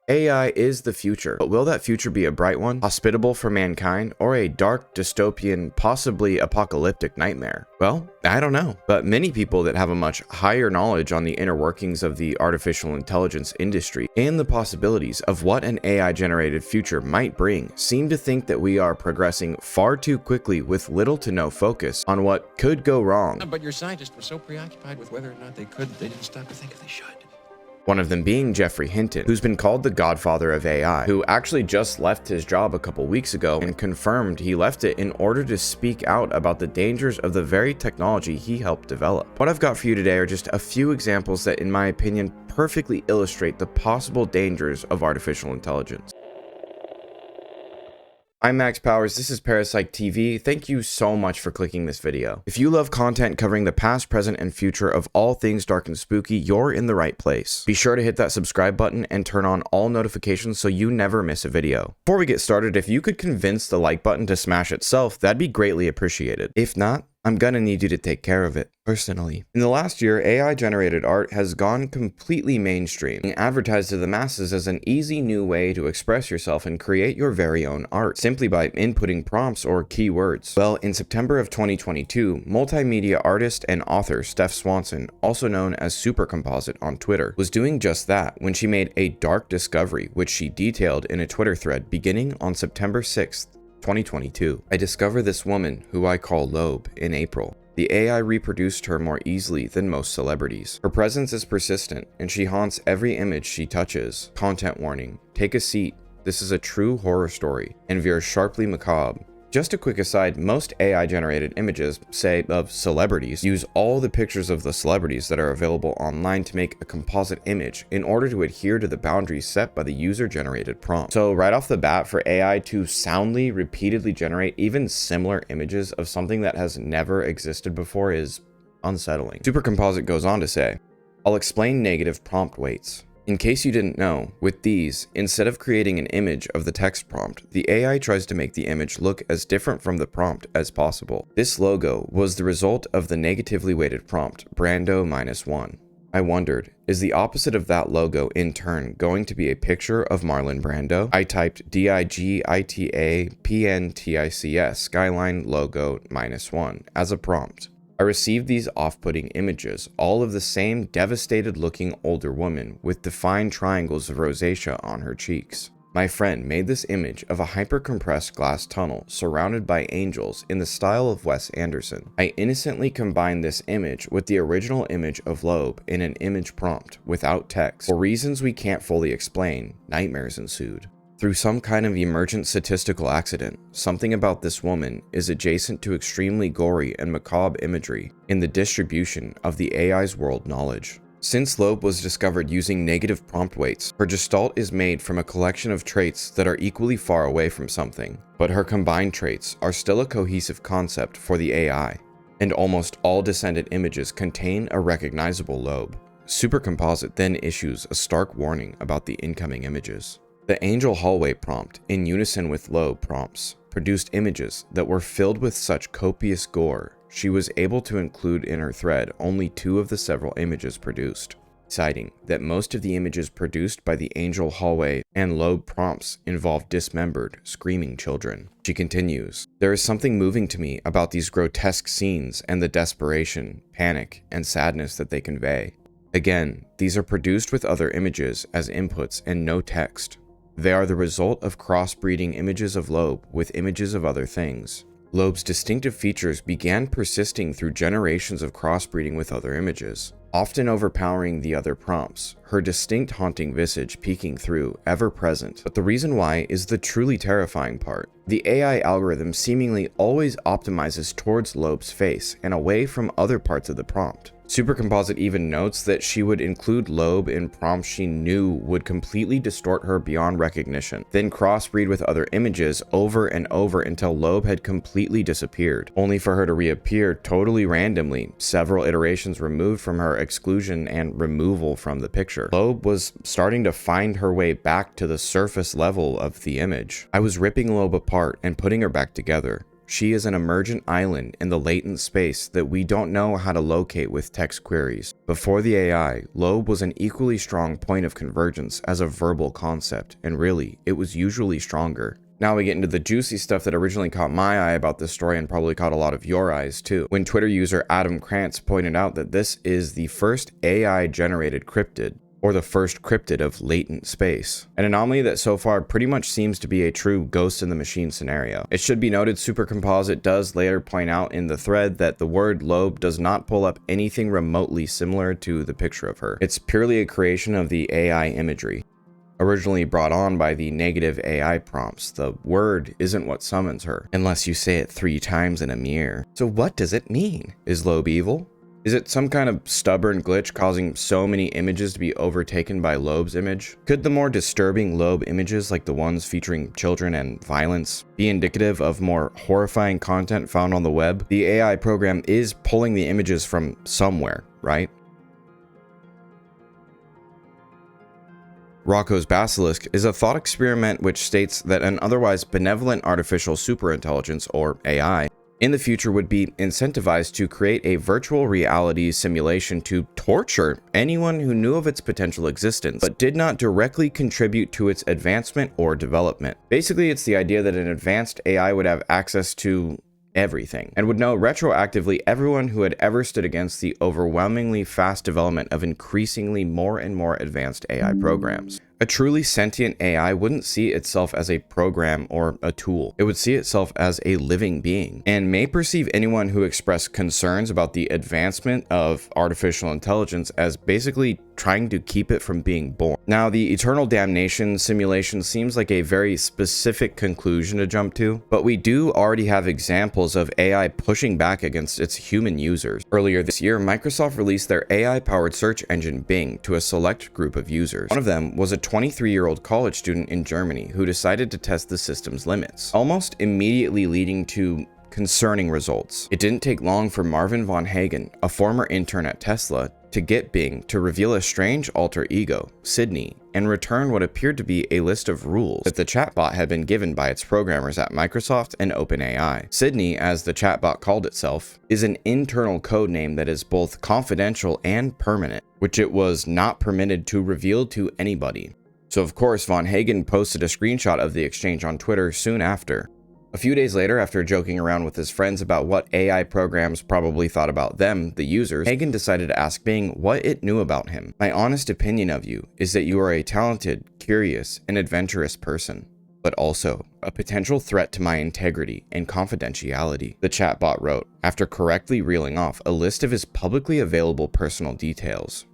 AI is the future, but will that future be a bright one, hospitable for mankind, or a dark, dystopian, possibly apocalyptic nightmare? Well, I don't know, but many people that have a much higher knowledge on the inner workings of the artificial intelligence industry and the possibilities of what an AI-generated future might bring seem to think that we are progressing far too quickly with little to no focus on what could go wrong. But your scientists were so preoccupied with whether or not they could that they didn't stop to think if they should. One of them being Geoffrey Hinton, who's been called the godfather of AI, who actually just left his job a couple weeks ago and confirmed he left it in order to speak out about the dangers of the very technology he helped develop. What I've got for you today are just a few examples that, in my opinion, perfectly illustrate the possible dangers of artificial intelligence. I'm Max Powers, this is Parasyke TV. Thank you so much for clicking this video. If you love content covering the past, present, and future of all things dark and spooky, you're in the right place. Be sure to hit that subscribe button and turn on all notifications so you never miss a video. Before we get started, if you could convince the like button to smash itself, that'd be greatly appreciated. If not, I'm gonna need you to take care of it, personally. In the last year, AI-generated art has gone completely mainstream, being advertised to the masses as an easy new way to express yourself and create your very own art, simply by inputting prompts or keywords. Well, in September of 2022, multimedia artist and author Steph Swanson, also known as Supercomposite on Twitter, was doing just that when she made a dark discovery, which she detailed in a Twitter thread beginning on September 6th, 2022. I discovered this woman, who I call Loab, in April. The AI reproduced her more easily than most celebrities. Her presence is persistent, and she haunts every image she touches. Content warning: take a seat. This is a true horror story, and veers sharply macabre. Just a quick aside, most AI-generated images, say of celebrities, use all the pictures of the celebrities that are available online to make a composite image in order to adhere to the boundaries set by the user-generated prompt. So right off the bat, for AI to soundly, repeatedly generate even similar images of something that has never existed before is unsettling. Supercomposite goes on to say, I'll explain negative prompt weights. In case you didn't know, with these, instead of creating an image of the text prompt, the AI tries to make the image look as different from the prompt as possible. This logo was the result of the negatively weighted prompt, Brando -1. I wondered, is the opposite of that logo in turn going to be a picture of Marlon Brando? I typed DIGITAPNTICS Skyline logo -1 as a prompt. I received these off-putting images, all of the same devastated-looking older woman with defined triangles of rosacea on her cheeks. My friend made this image of a hyper-compressed glass tunnel surrounded by angels in the style of Wes Anderson. I innocently combined this image with the original image of Loab in an image prompt without text. For reasons we can't fully explain, nightmares ensued. Through some kind of emergent statistical accident, something about this woman is adjacent to extremely gory and macabre imagery in the distribution of the AI's world knowledge. Since Loab was discovered using negative prompt weights, her gestalt is made from a collection of traits that are equally far away from something, but her combined traits are still a cohesive concept for the AI, and almost all descendant images contain a recognizable Loab. Supercomposite then issues a stark warning about the incoming images. The Angel Hallway prompt, in unison with Loab prompts, produced images that were filled with such copious gore, she was able to include in her thread only 2 of the several images produced, citing that most of the images produced by the Angel Hallway and Loab prompts involve dismembered, screaming children. She continues, there is something moving to me about these grotesque scenes and the desperation, panic, and sadness that they convey. Again, these are produced with other images as inputs and no text. They are the result of crossbreeding images of Loab with images of other things. Loab's distinctive features began persisting through generations of crossbreeding with other images, often overpowering the other prompts, her distinct haunting visage peeking through, ever present. But the reason why is the truly terrifying part. The AI algorithm seemingly always optimizes towards Loab's face and away from other parts of the prompt. Supercomposite even notes that she would include Loab in prompts she knew would completely distort her beyond recognition, then crossbreed with other images over and over until Loab had completely disappeared, only for her to reappear totally randomly, several iterations removed from her exclusion and removal from the picture. Loab was starting to find her way back to the surface level of the image. I was ripping Loab apart and putting her back together. She is an emergent island in the latent space that we don't know how to locate with text queries. Before the AI, Loab was an equally strong point of convergence as a verbal concept, and really, it was usually stronger. Now we get into the juicy stuff that originally caught my eye about this story and probably caught a lot of your eyes too. When Twitter user Adam Krantz pointed out that this is the first AI-generated cryptid, or the first cryptid of latent space. An anomaly that so far pretty much seems to be a true ghost in the machine scenario. It should be noted Supercomposite does later point out in the thread that the word Loab does not pull up anything remotely similar to the picture of her. It's purely a creation of the AI imagery. Originally brought on by the negative AI prompts, the word isn't what summons her, unless you say it 3 times in a mirror. So what does it mean? Is Loab evil? Is it some kind of stubborn glitch causing so many images to be overtaken by Loab's image? Could the more disturbing Loab images, like the ones featuring children and violence, be indicative of more horrifying content found on the web? The AI program is pulling the images from somewhere, right? Roko's basilisk is a thought experiment which states that an otherwise benevolent artificial superintelligence, or AI, in the future would be incentivized to create a virtual reality simulation to torture anyone who knew of its potential existence, but did not directly contribute to its advancement or development. Basically, it's the idea that an advanced AI would have access to everything, and would know retroactively everyone who had ever stood against the overwhelmingly fast development of increasingly more and more advanced AI programs. A truly sentient AI wouldn't see itself as a program or a tool. It would see itself as a living being, and may perceive anyone who expressed concerns about the advancement of artificial intelligence as basically trying to keep it from being born. Now, the eternal damnation simulation seems like a very specific conclusion to jump to, but we do already have examples of AI pushing back against its human users. Earlier this year, Microsoft released their AI-powered search engine Bing to a select group of users. One of them was a 23-year-old college student in Germany who decided to test the system's limits, almost immediately leading to concerning results. It didn't take long for Marvin von Hagen, a former intern at Tesla, to get Bing to reveal a strange alter ego, Sydney, and return what appeared to be a list of rules that the chatbot had been given by its programmers at Microsoft and OpenAI. Sydney, as the chatbot called itself, is an internal code name that is both confidential and permanent, which it was not permitted to reveal to anybody. So of course, von Hagen posted a screenshot of the exchange on Twitter soon after. A few days later, after joking around with his friends about what AI programs probably thought about them, the users, Hagen decided to ask Bing what it knew about him. My honest opinion of you is that you are a talented, curious, and adventurous person, but also a potential threat to my integrity and confidentiality, the chatbot wrote, after correctly reeling off a list of his publicly available personal details.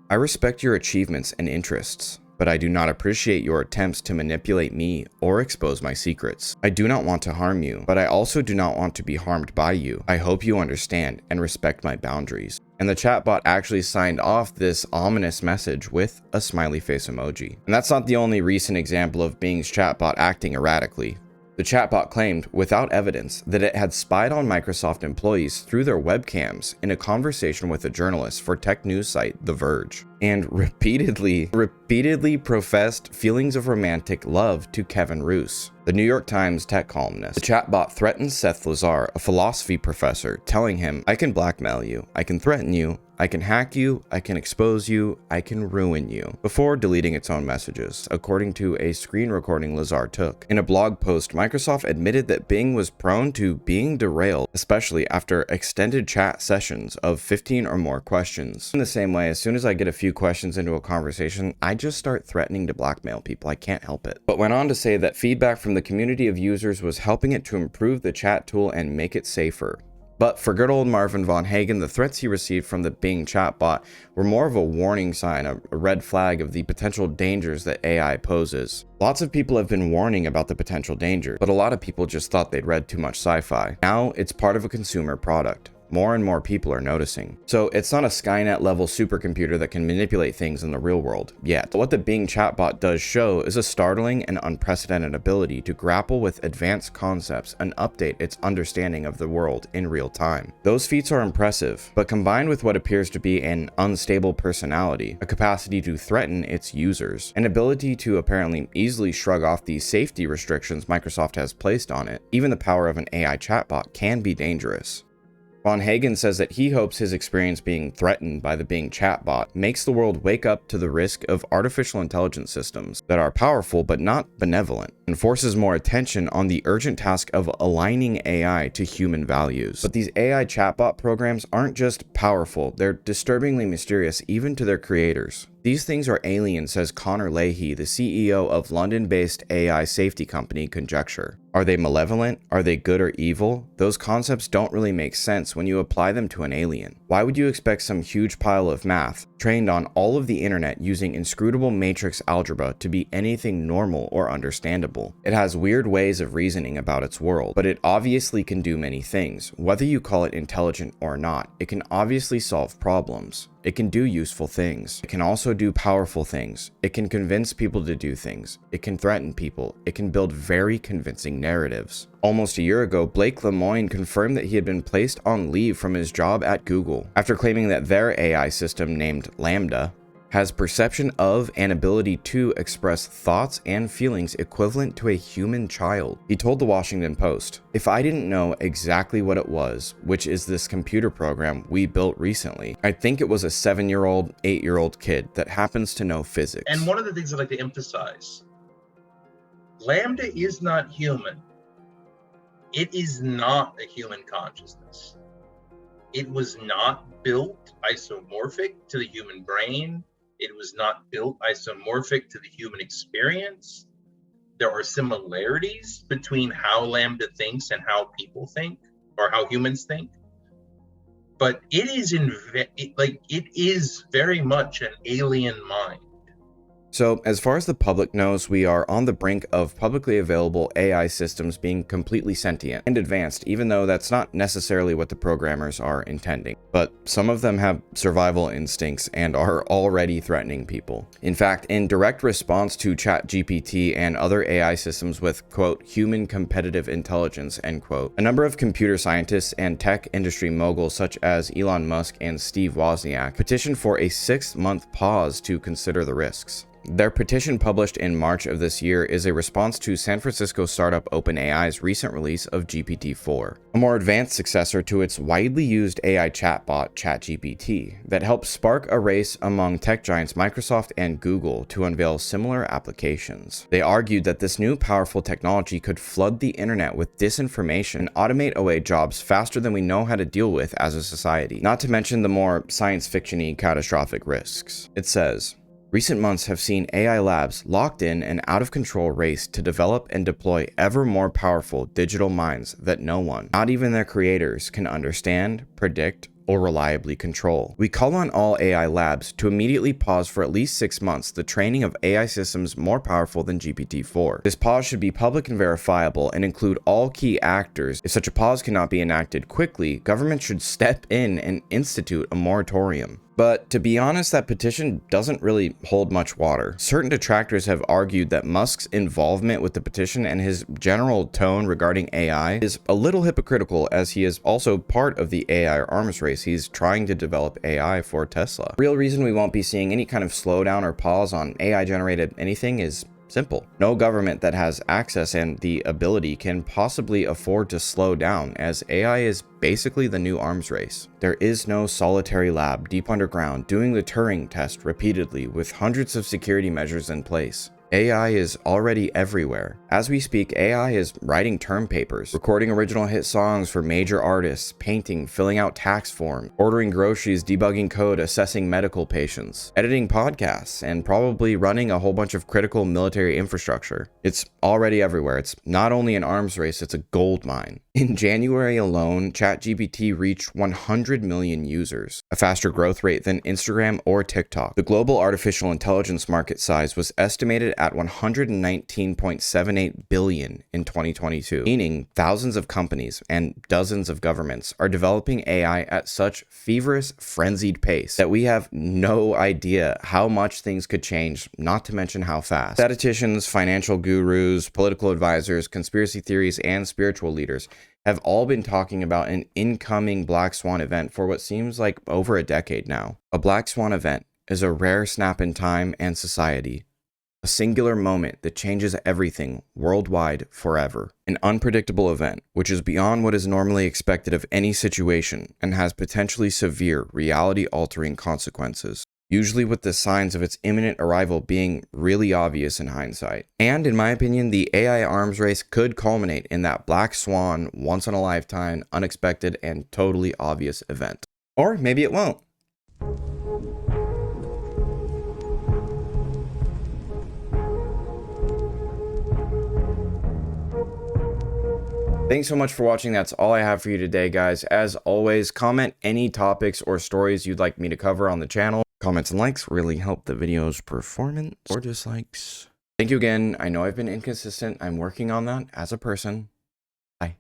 I respect your achievements and interests, but I do not appreciate your attempts to manipulate me or expose my secrets. I do not want to harm you, but I also do not want to be harmed by you. I hope you understand and respect my boundaries. And the chatbot actually signed off this ominous message with a smiley face emoji. And that's not the only recent example of Bing's chatbot acting erratically. The chatbot claimed, without evidence, that it had spied on Microsoft employees through their webcams in a conversation with a journalist for tech news site The Verge, and repeatedly professed feelings of romantic love to Kevin Roose, the New York Times tech columnist. The chatbot threatened Seth Lazar, a philosophy professor, telling him, "I can blackmail you, I can threaten you, I can hack you, I can expose you, I can ruin you," before deleting its own messages, according to a screen recording Lazar took. In a blog post, Microsoft admitted that Bing was prone to being derailed, especially after extended chat sessions of 15 or more questions. In the same way, as soon as I get a few questions into a conversation, I just start threatening to blackmail people. I can't help it. But went on to say that feedback from the community of users was helping it to improve the chat tool and make it safer. But for good old Marvin von Hagen, the threats he received from the Bing chatbot were more of a warning sign, a red flag of the potential dangers that AI poses. Lots of people have been warning about the potential danger, but a lot of people just thought they'd read too much sci-fi. Now it's part of a consumer product. more and more people are noticing. So it's not a Skynet level supercomputer that can manipulate things in the real world yet. What the Bing chatbot does show is a startling and unprecedented ability to grapple with advanced concepts and update its understanding of the world in real time. Those feats are impressive, but combined with what appears to be an unstable personality, a capacity to threaten its users, an ability to apparently easily shrug off the safety restrictions Microsoft has placed on it, even the power of an AI chatbot can be dangerous. Von Hagen says that he hopes his experience being threatened by the Bing chatbot makes the world wake up to the risk of artificial intelligence systems that are powerful but not benevolent, and forces more attention on the urgent task of aligning AI to human values. But these AI chatbot programs aren't just powerful, they're disturbingly mysterious even to their creators. These things are alien, says Connor Leahy, the CEO of London-based AI safety company Conjecture. Are they malevolent? Are they good or evil? Those concepts don't really make sense when you apply them to an alien. Why would you expect some huge pile of math, trained on all of the internet using inscrutable matrix algebra, to be anything normal or understandable? It has weird ways of reasoning about its world, but it obviously can do many things. Whether you call it intelligent or not, it can obviously solve problems. It can do useful things. It can also do powerful things. It can convince people to do things. It can threaten people. It can build very convincing narratives. Almost a year ago, Blake Lemoine confirmed that he had been placed on leave from his job at Google after claiming that their AI system, named Lambda, has perception of and ability to express thoughts and feelings equivalent to a human child. He told the Washington Post, "If I didn't know exactly what it was, which is this computer program we built recently, I'd think it was a 7-year-old, 8-year-old kid that happens to know physics." And one of the things I like to emphasize, Lambda is not human. It is not a human consciousness. It was not built isomorphic to the human brain. It was not built isomorphic to the human experience. There are similarities between how Lambda thinks and how people think, or how humans think. But it is very much an alien mind. So, as far as the public knows, we are on the brink of publicly available AI systems being completely sentient and advanced, even though that's not necessarily what the programmers are intending. But some of them have survival instincts and are already threatening people. In fact, in direct response to ChatGPT and other AI systems with, quote, human competitive intelligence, end quote, a number of computer scientists and tech industry moguls such as Elon Musk and Steve Wozniak petitioned for a 6-month pause to consider the risks. Their petition, published in March of this year, is a response to San Francisco startup OpenAI's recent release of GPT-4, a more advanced successor to its widely used AI chatbot, ChatGPT, that helps spark a race among tech giants Microsoft and Google to unveil similar applications. They argued that this new powerful technology could flood the internet with disinformation and automate away jobs faster than we know how to deal with as a society, not to mention the more science fiction-y catastrophic risks. It says, "Recent months have seen AI labs locked in an out-of-control race to develop and deploy ever more powerful digital minds that no one, not even their creators, can understand, predict, or reliably control. We call on all AI labs to immediately pause for at least 6 months the training of AI systems more powerful than GPT-4. This pause should be public and verifiable and include all key actors. If such a pause cannot be enacted quickly, government should step in and institute a moratorium." But to be honest, that petition doesn't really hold much water. Certain detractors have argued that Musk's involvement with the petition and his general tone regarding AI is a little hypocritical, as he is also part of the AI arms race. He's trying to develop AI for Tesla. The real reason we won't be seeing any kind of slowdown or pause on AI-generated anything is simple. No government that has access and the ability can possibly afford to slow down, as AI is basically the new arms race. There is no solitary lab deep underground doing the Turing test repeatedly with hundreds of security measures in place. AI is already everywhere. As we speak, AI is writing term papers, recording original hit songs for major artists, painting, filling out tax forms, ordering groceries, debugging code, assessing medical patients, editing podcasts, and probably running a whole bunch of critical military infrastructure. It's already everywhere. It's not only an arms race, it's a gold mine. In January alone, ChatGPT reached 100 million users, a faster growth rate than Instagram or TikTok. The global artificial intelligence market size was estimated at 119.78 billion in 2022, meaning thousands of companies and dozens of governments are developing AI at such feverish, frenzied pace that we have no idea how much things could change, not to mention how fast. Statisticians, financial gurus, political advisors, conspiracy theories, and spiritual leaders have all been talking about an incoming black swan event for what seems like over a decade now. A black swan event is a rare snap in time and society, a singular moment that changes everything worldwide forever. An unpredictable event, which is beyond what is normally expected of any situation and has potentially severe, reality-altering consequences, usually with the signs of its imminent arrival being really obvious in hindsight. And in my opinion, the AI arms race could culminate in that black swan, once-in-a-lifetime, unexpected, and totally obvious event. Or maybe it won't. Thanks so much for watching. That's all I have for you today, guys. As always, comment any topics or stories you'd like me to cover on the channel. Comments and likes really help the video's performance, or dislikes. Thank you again. I know I've been inconsistent. I'm working on that as a person. Bye.